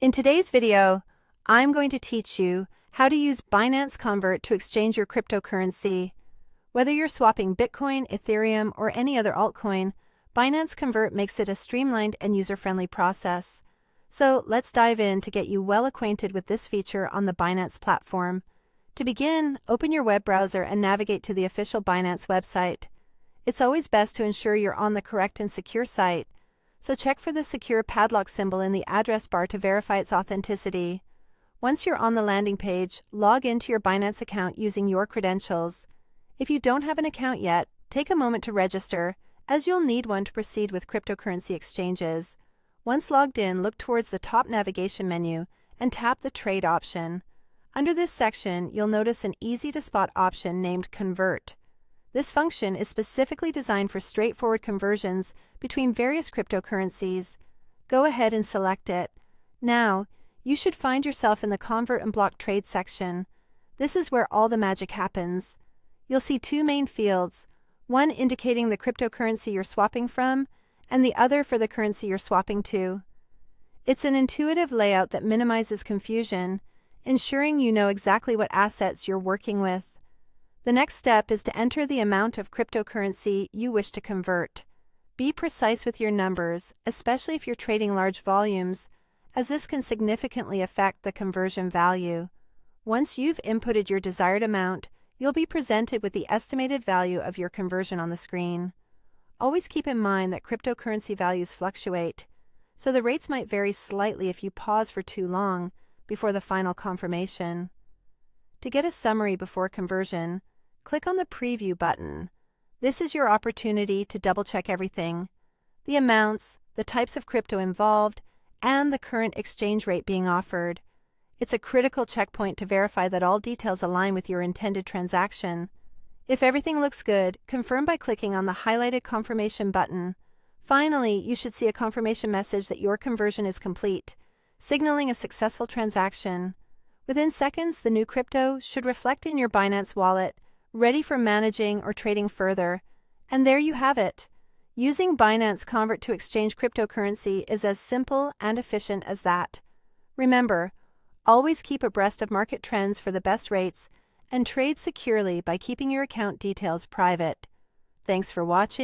In today's video, I'm going to teach you how to use Binance Convert to exchange your cryptocurrency. Whether you're swapping Bitcoin, Ethereum, or any other altcoin, Binance Convert makes it a streamlined and user-friendly process. So let's dive in to get you well acquainted with this feature on the Binance platform. To begin, open your web browser and navigate to the official Binance website. It's always best to ensure you're on the correct and secure site, so check for the secure padlock symbol in the address bar to verify its authenticity. Once you're on the landing page, log into your Binance account using your credentials. If you don't have an account yet, take a moment to register, as you'll need one to proceed with cryptocurrency exchanges. Once logged in, look towards the top navigation menu and tap the Trade option. Under this section, you'll notice an easy-to-spot option named Convert. This function is specifically designed for straightforward conversions between various cryptocurrencies. Go ahead and select it. Now, you should find yourself in the Convert and Block Trade section. This is where all the magic happens. You'll see two main fields, one indicating the cryptocurrency you're swapping from, and the other for the currency you're swapping to. It's an intuitive layout that minimizes confusion, ensuring you know exactly what assets you're working with. The next step is to enter the amount of cryptocurrency you wish to convert. Be precise with your numbers, especially if you're trading large volumes, as this can significantly affect the conversion value. Once you've inputted your desired amount, you'll be presented with the estimated value of your conversion on the screen. Always keep in mind that cryptocurrency values fluctuate, so the rates might vary slightly if you pause for too long before the final confirmation. To get a summary before conversion, click on the Preview button. This is your opportunity to double-check everything: the amounts, the types of crypto involved, and the current exchange rate being offered. It's a critical checkpoint to verify that all details align with your intended transaction. If everything looks good, confirm by clicking on the highlighted Confirmation button. Finally, you should see a confirmation message that your conversion is complete, signaling a successful transaction. Within seconds, the new crypto should reflect in your Binance wallet, ready for managing or trading further. And there you have it. Using Binance Convert to exchange cryptocurrency is as simple and efficient as that. Remember, always keep abreast of market trends for the best rates and trade securely by keeping your account details private. Thanks for watching.